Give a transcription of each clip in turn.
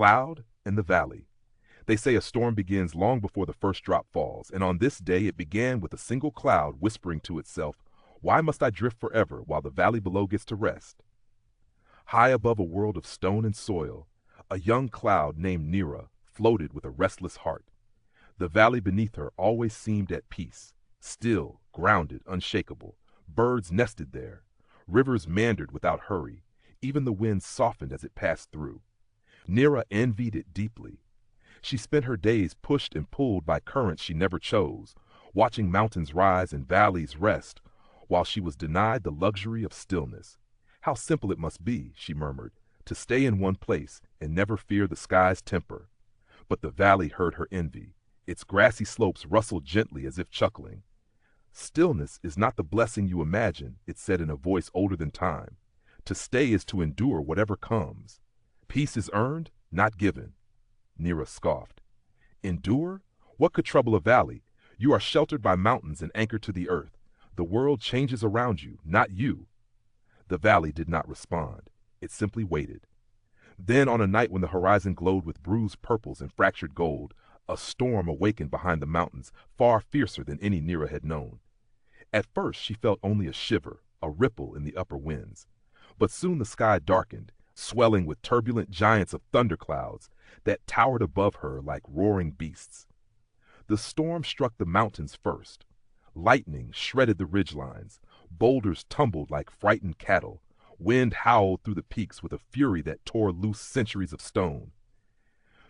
cloud and the valley. They say a storm begins long before the first drop falls, and on this day it began with a single cloud whispering to itself, "Why must I drift forever while the valley below gets to rest?" High above a world of stone and soil, a young cloud named Nera floated with a restless heart. The valley beneath her always seemed at peace, still, grounded, unshakable. Birds nested there. Rivers meandered without hurry. Even the wind softened as it passed through. Nera envied it deeply. She spent her days pushed and pulled by currents she never chose, watching mountains rise and valleys rest, while she was denied the luxury of stillness. How simple it must be, she murmured, to stay in one place and never fear the sky's temper. But the valley heard her envy. Its grassy slopes rustled gently as if chuckling. "Stillness is not the blessing you imagine," it said in a voice older than time. "To stay is to endure whatever comes. Peace is earned, not given." Nera scoffed. "Endure? What could trouble a valley? You are sheltered by mountains and anchored to the earth. The world changes around you, not you." The valley did not respond. It simply waited. Then, on a night when the horizon glowed with bruised purples and fractured gold, a storm awakened behind the mountains, far fiercer than any Nera had known. At first she felt only a shiver, a ripple in the upper winds. But soon the sky darkened, swelling with turbulent giants of thunderclouds that towered above her like roaring beasts. The storm struck the mountains first. Lightning shredded the ridgelines. Boulders tumbled like frightened cattle. Wind howled through the peaks with a fury that tore loose centuries of stone.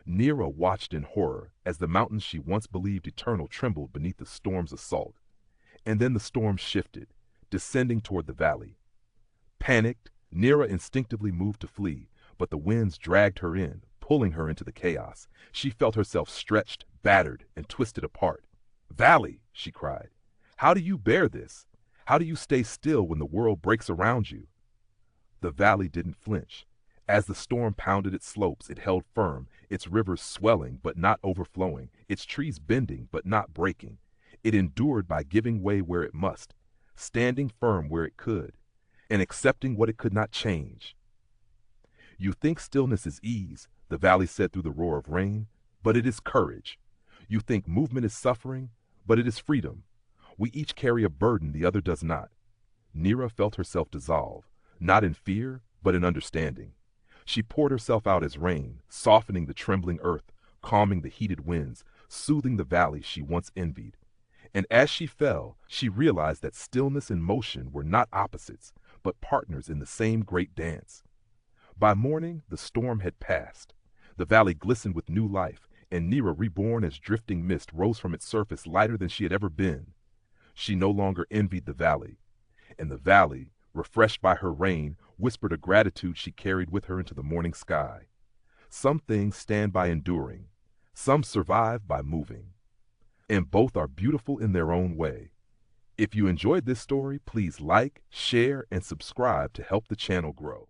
Nera watched in horror as the mountains she once believed eternal trembled beneath the storm's assault. And then the storm shifted, descending toward the valley. Panicked, Nera instinctively moved to flee, but the winds dragged her in, pulling her into the chaos. She felt herself stretched, battered, and twisted apart. "Valley," she cried, "how do you bear this? How do you stay still when the world breaks around you?" The valley didn't flinch. As the storm pounded its slopes, it held firm, its rivers swelling but not overflowing, its trees bending but not breaking. It endured by giving way where it must, standing firm where it could, and accepting what it could not change. "You think stillness is ease," the valley said through the roar of rain, "but it is courage. You think movement is suffering, but it is freedom. We each carry a burden the other does not." Nera felt herself dissolve, not in fear, but in understanding. She poured herself out as rain, softening the trembling earth, calming the heated winds, soothing the valleys she once envied. And as she fell, she realized that stillness and motion were not opposites, but partners in the same great dance. By morning, the storm had passed. The valley glistened with new life, and Nera, reborn as drifting mist, rose from its surface lighter than she had ever been. She no longer envied the valley, and the valley, refreshed by her rain, whispered a gratitude she carried with her into the morning sky. Some things stand by enduring, some survive by moving, and both are beautiful in their own way. If you enjoyed this story, please like, share, and subscribe to help the channel grow.